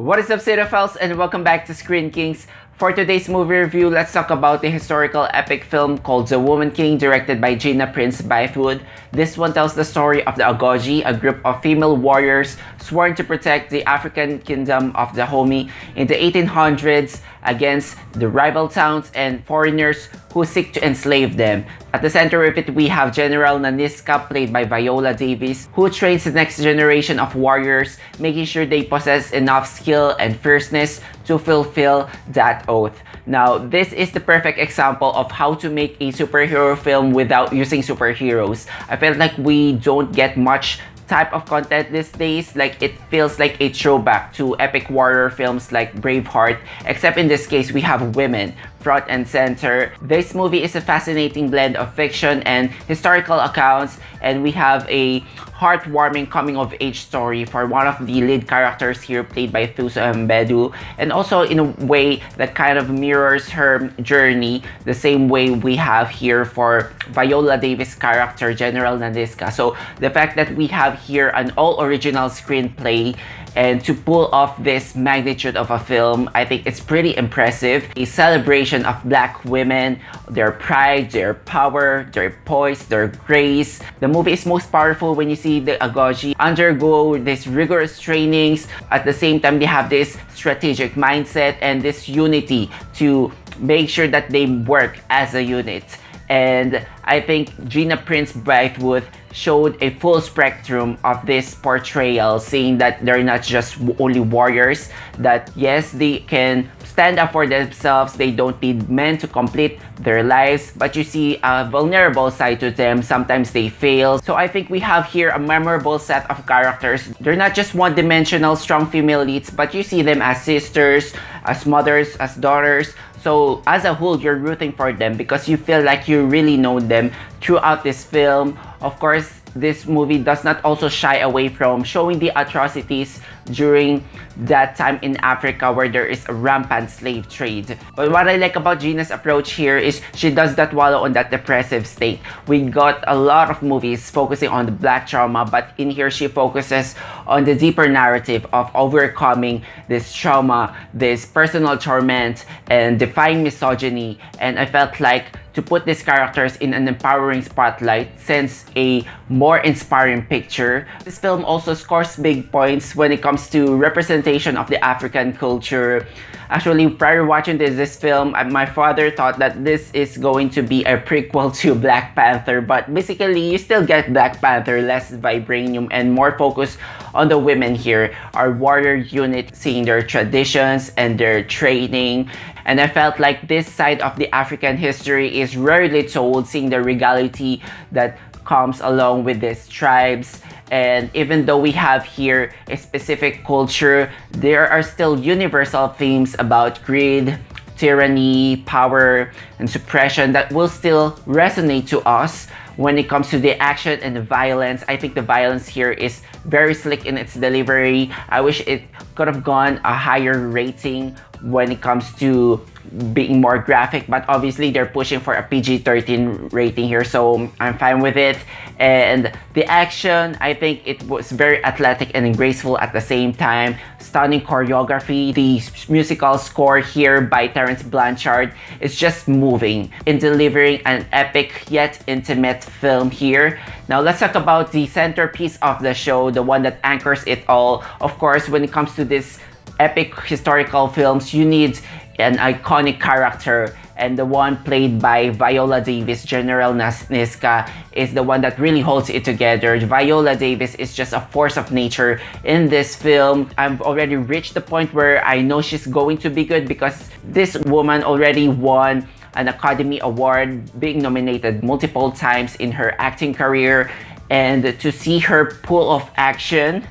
What is up, cinephiles, and welcome back to Screen Kings. For today's movie review, let's talk about the historical epic film called The Woman King, directed by Gina Prince-Bythewood. This one tells the story of the Agojie, a group of female warriors sworn to protect the African kingdom of Dahomey in the 1800s against the rival towns and foreigners who seek to enslave them. At the center of it, we have General Nanisca, played by Viola Davis, who trains the next generation of warriors, making sure they possess enough skill and fierceness to fulfill that oath. Now, this is the perfect example of how to make a superhero film without using superheroes. I felt like we don't get much type of content these days. Like, it feels like a throwback to epic warrior films like Braveheart, except in this case we have women front and center. This movie is a fascinating blend of fiction and historical accounts, and we have a heartwarming coming-of-age story for one of the lead characters here, played by Thuso and Mbedu, and also in a way that kind of mirrors her journey the same way we have here for Viola Davis' character, General Nanisca. So the fact that we have here an all-original screenplay and to pull off this magnitude of a film, I think it's pretty impressive. A celebration of Black women, their pride, their power, their poise, their grace. The movie is most powerful when you see the Agojie undergo these rigorous trainings. At the same time, they have this strategic mindset and this unity to make sure that they work as a unit. And I think Gina Prince-Bythewood showed a full spectrum of this portrayal, saying that they're not just only warriors, that yes, they can stand up for themselves, they don't need men to complete their lives, but you see a vulnerable side to them. Sometimes they fail. So I think we have here a memorable set of characters. They're not just one-dimensional strong female leads, but you see them as sisters, as mothers, as daughters. So as a whole, you're rooting for them because you feel like you really know them throughout this film. Of course, this movie does not also shy away from showing the atrocities during that time in Africa where there is a rampant slave trade. But what I like about Gina's approach here is she does not wallow on that depressive state. We got a lot of movies focusing on the Black trauma, but in here she focuses on the deeper narrative of overcoming this trauma, this personal torment, and defying misogyny. And I felt like to put these characters in an empowering spotlight sends a more inspiring picture. This film also scores big points when it comes to representation of the African culture. Actually, prior watching this film, my father thought that this is going to be a prequel to Black Panther, but basically you still get Black Panther, less vibranium and more focus on the women here, our warrior unit, seeing their traditions and their training. And I felt like this side of the African history is rarely told, seeing the regality that comes along with these tribes. And even though we have here a specific culture, there are still universal themes about greed, tyranny, power, and suppression that will still resonate to us when it comes to the action and the violence. I think the violence here is very slick in its delivery. I wish it could have gone a higher rating when it comes to being more graphic, but obviously they're pushing for a PG-13 rating here, so I'm fine with it. And the action, I think it was very athletic and graceful at the same time. Stunning choreography. The musical score here by Terence Blanchard is just moving in delivering an epic yet intimate film here. Now let's talk about the centerpiece of the show, the one that anchors it all. Of course, when it comes to this epic historical films, you need an iconic character, and the one played by Viola Davis, General Nanisca, is the one that really holds it together. Viola Davis is just a force of nature in this film. I've already reached the point where I know she's going to be good because this woman already won an Academy Award, being nominated multiple times in her acting career, and to see her pull off action,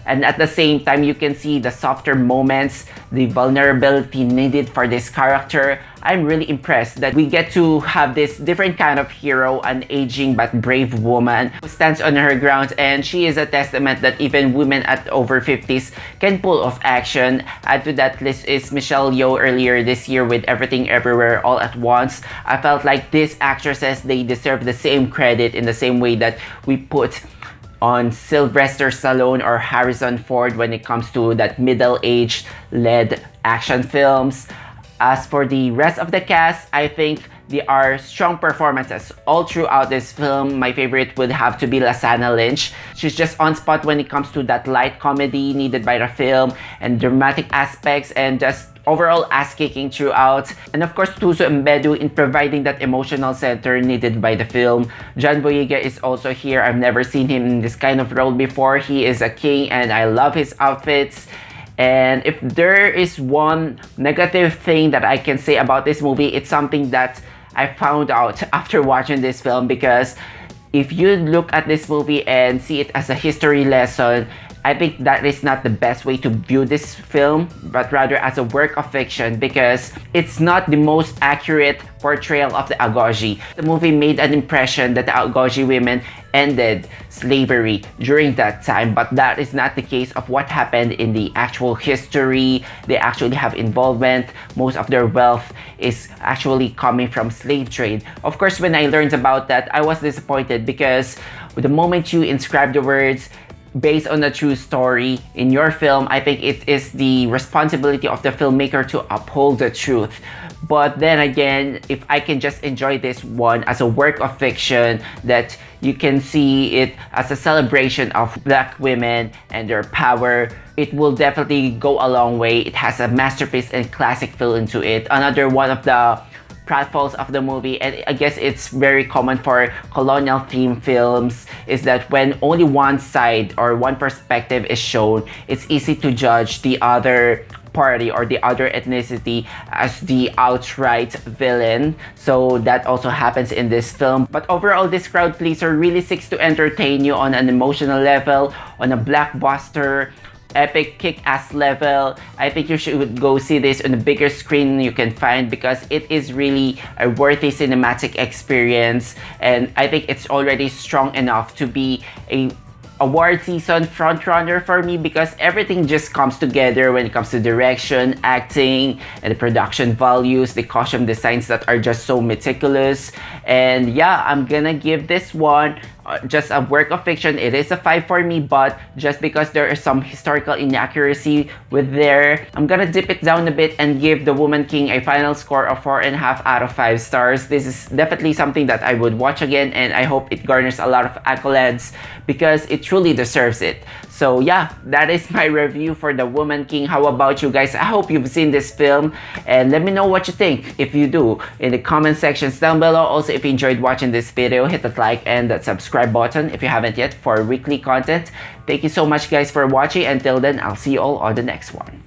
and at the same time you can see the softer moments, the vulnerability needed for this character. I'm really impressed that we get to have this different kind of hero, an aging but brave woman who stands on her ground, and she is a testament that even women at over 50s can pull off action. Add to that list is Michelle Yeoh earlier this year with Everything Everywhere All at Once. I felt like these actresses, they deserve the same credit in the same way that we put on Sylvester Stallone or Harrison Ford when it comes to that middle-aged led action films. As for the rest of the cast, I think they are strong performances all throughout this film. My favorite would have to be Lashana Lynch. She's just on spot when it comes to that light comedy needed by the film and dramatic aspects and just overall ass-kicking throughout. And of course, Thuso and Mbedu in providing that emotional center needed by the film. Boyega is also here. I've never seen him in this kind of role before. He is a king and I love his outfits. And if there is one negative thing that I can say about this movie, it's something that I found out after watching this film, because if you look at this movie and see it as a history lesson, I think that is not the best way to view this film, but rather as a work of fiction, because it's not the most accurate portrayal of the Agojie. The movie made an impression that the Agojie women ended slavery during that time, but that is not the case of what happened in the actual history. They actually have involvement. Most of their wealth is actually coming from slave trade. Of course, when I learned about that, I was disappointed, because the moment you inscribe the words based on a true story in your film, I think it is the responsibility of the filmmaker to uphold the truth. But then again, if I can just enjoy this one as a work of fiction, that you can see it as a celebration of Black women and their power, it will definitely go a long way. It has a masterpiece and classic feel into it. Another one of the pratfalls of the movie, and I guess it's very common for colonial theme films, is that when only one side or one perspective is shown, it's easy to judge the other party or the other ethnicity as the outright villain. So that also happens in this film. But overall, this crowd pleaser really seeks to entertain you on an emotional level, on a blockbuster epic kick-ass level. I think you should go see this on the bigger screen you can find, because it is really a worthy cinematic experience, and I think it's already strong enough to be a award season frontrunner for me, because everything just comes together when it comes to direction, acting, and the production values, the costume designs that are just so meticulous. And yeah, I'm gonna give this one just a work of fiction. It is a 5 for me, but just because there is some historical inaccuracy with there, I'm gonna dip it down a bit and give The Woman King a final score of 4.5 out of 5 stars. This is definitely something that I would watch again, and I hope it garners a lot of accolades, because it truly deserves it. So yeah, that is my review for The Woman King. How about you guys? I hope you've seen this film, and let me know what you think if you do in the comment sections down below. Also, if you enjoyed watching this video, hit that like and that subscribe button if you haven't yet for weekly content. Thank you so much guys for watching. Until then, I'll see you all on the next one.